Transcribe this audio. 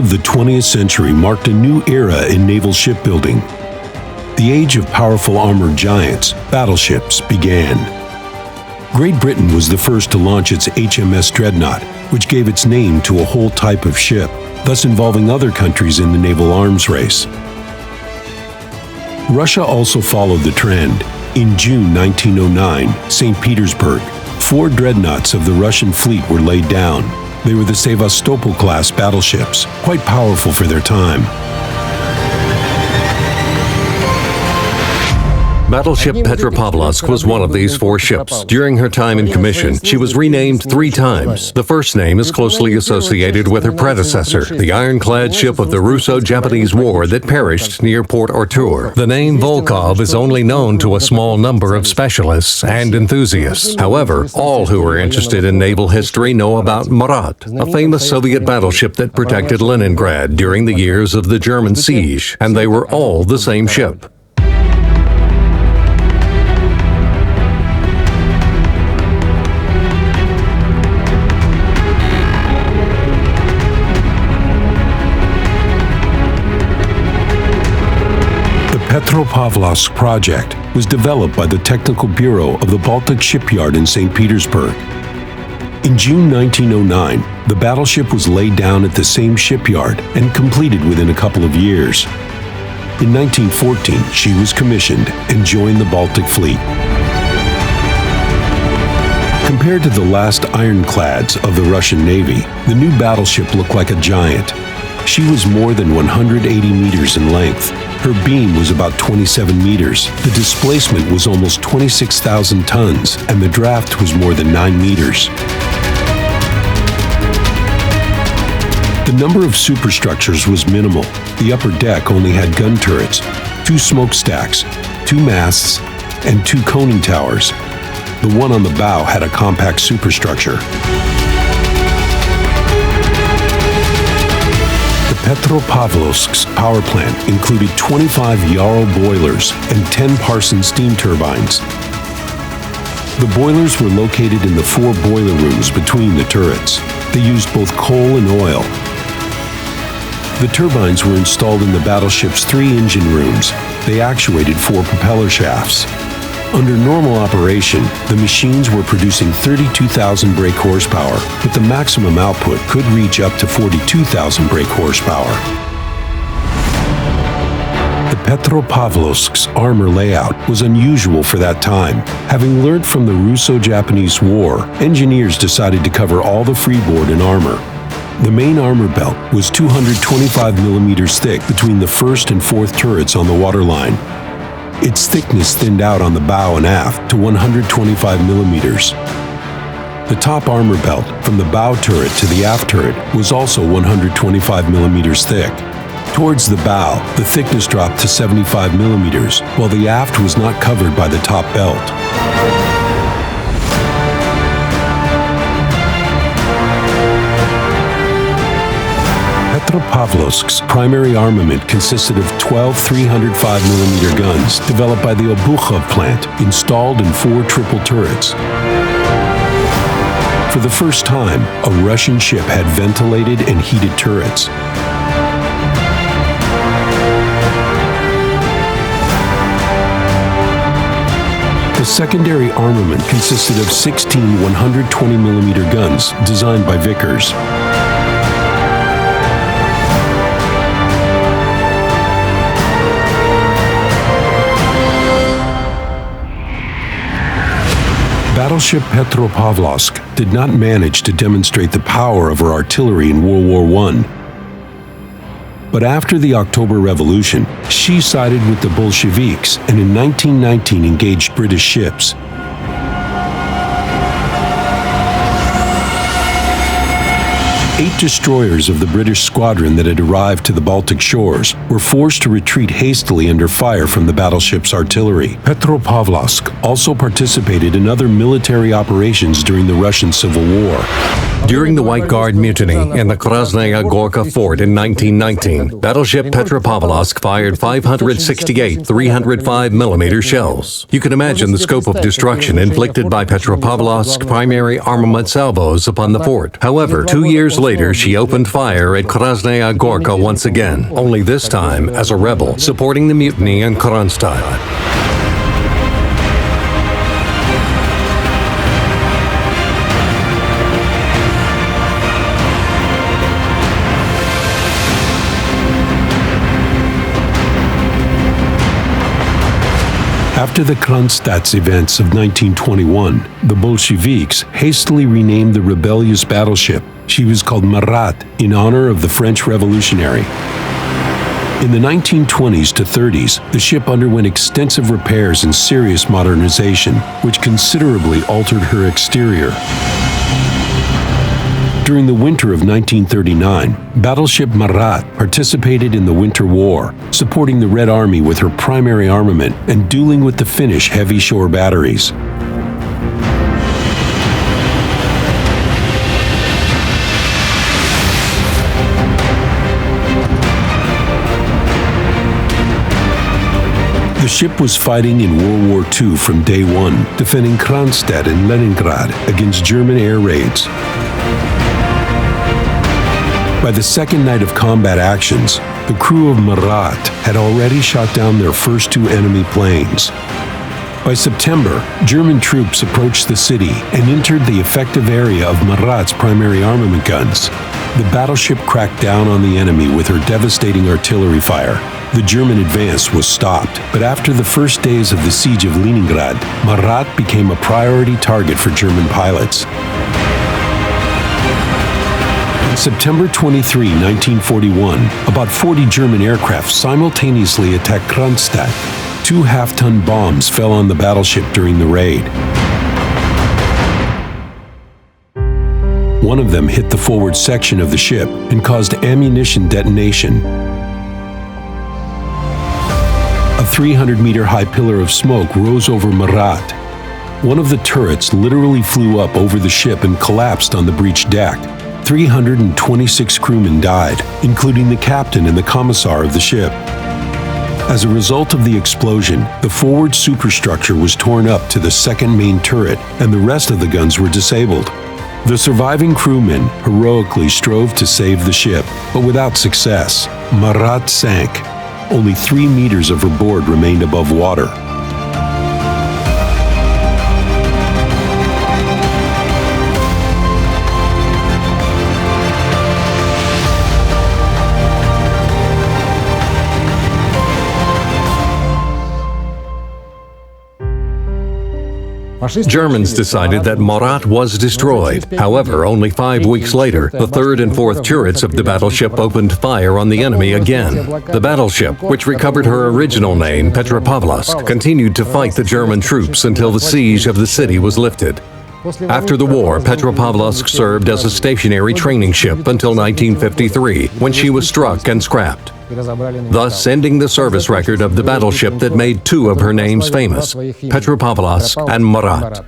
of the 20th century marked a new era in naval shipbuilding. The age of powerful armored giants, battleships, began. Great Britain was the first to launch its HMS Dreadnought, which gave its name to a whole type of ship, thus involving other countries in the naval arms race. Russia also followed the trend. In June 1909, St. Petersburg, 4 dreadnoughts of the Russian fleet were laid down. They were the Sevastopol-class battleships, quite powerful for their time. Battleship Petropavlovsk was one of these 4 ships. During her time in commission, she was renamed 3 times. The first name is closely associated with her predecessor, the ironclad ship of the Russo-Japanese War that perished near Port Arthur. The name Volkov is only known to a small number of specialists and enthusiasts. However, all who are interested in naval history know about Marat, a famous Soviet battleship that protected Leningrad during the years of the German siege, and they were all the same ship. The Petropavlovsk project was developed by the Technical Bureau of the Baltic Shipyard in St. Petersburg. In June 1909, the battleship was laid down at the same shipyard and completed within a couple of years. In 1914, she was commissioned and joined the Baltic Fleet. Compared to the last ironclads of the Russian Navy, the new battleship looked like a giant. She was more than 180 meters in length. Her beam was about 27 meters. The displacement was almost 26,000 tons, and the draft was more than 9 meters. The number of superstructures was minimal. The upper deck only had gun turrets, 2 smokestacks, 2 masts, and 2 conning towers. The one on the bow had a compact superstructure. Petropavlovsk's power plant included 25 Yarrow boilers and 10 Parson steam turbines. The boilers were located in the 4 boiler rooms between the turrets. They used both coal and oil. The turbines were installed in the battleship's 3 engine rooms. They actuated 4 propeller shafts. Under normal operation, the machines were producing 32,000 brake horsepower, but the maximum output could reach up to 42,000 brake horsepower. The Petropavlovsk's armor layout was unusual for that time. Having learned from the Russo-Japanese War, engineers decided to cover all the freeboard in armor. The main armor belt was 225 millimeters thick between the first and fourth turrets on the waterline. Its thickness thinned out on the bow and aft to 125 millimeters. The top armor belt from the bow turret to the aft turret was also 125 millimeters thick. Towards the bow, the thickness dropped to 75 millimeters, while the aft was not covered by the top belt. Petropavlovsk's primary armament consisted of 12 305mm guns developed by the Obukhov plant, installed in 4 triple turrets. For the first time, a Russian ship had ventilated and heated turrets. The secondary armament consisted of 16 120mm guns designed by Vickers. Battleship Petropavlovsk did not manage to demonstrate the power of her artillery in World War I. But after the October Revolution, she sided with the Bolsheviks and in 1919 engaged British ships. Eight destroyers of the British squadron that had arrived to the Baltic shores were forced to retreat hastily under fire from the battleship's artillery. Petropavlovsk also participated in other military operations during the Russian Civil War. During the White Guard mutiny in the Krasnaya Gorka fort in 1919, Battleship Petropavlovsk fired 568 305mm shells. You can imagine the scope of destruction inflicted by Petropavlovsk primary armament salvos upon the fort. However, 2 years later, she opened fire at Krasnaya Gorka once again, only this time as a rebel, supporting the mutiny in Kronstadt. After the Kronstadt events of 1921, the Bolsheviks hastily renamed the rebellious battleship. She was called Marat in honor of the French Revolutionary. In the 1920s to 30s, the ship underwent extensive repairs and serious modernization, which considerably altered her exterior. During the winter of 1939, Battleship Marat participated in the Winter War, supporting the Red Army with her primary armament and dueling with the Finnish heavy shore batteries. The ship was fighting in World War II from day one, defending Kronstadt and Leningrad against German air raids. By the second night of combat actions, the crew of Marat had already shot down their first 2 enemy planes. By September, German troops approached the city and entered the effective area of Marat's primary armament guns. The battleship cracked down on the enemy with her devastating artillery fire. The German advance was stopped, but after the first days of the siege of Leningrad, Marat became a priority target for German pilots. On September 23, 1941, about 40 German aircraft simultaneously attacked Kronstadt. 2 half-ton bombs fell on the battleship during the raid. One of them hit the forward section of the ship and caused ammunition detonation. A 300-meter high pillar of smoke rose over Marat. One of the turrets literally flew up over the ship and collapsed on the breached deck. 326 crewmen died, including the captain and the commissar of the ship. As a result of the explosion, the forward superstructure was torn up to the second main turret, and the rest of the guns were disabled. The surviving crewmen heroically strove to save the ship, but without success. Marat sank. Only 3 meters of her board remained above water. Germans decided that Marat was destroyed. However, only 5 weeks later, the 3rd and 4th turrets of the battleship opened fire on the enemy again. The battleship, which recovered her original name, Petropavlovsk, continued to fight the German troops until the siege of the city was lifted. After the war, Petropavlovsk served as a stationary training ship until 1953, when she was struck and scrapped, thus ending the service record of the battleship that made 2 of her names famous, Petropavlovsk and Marat.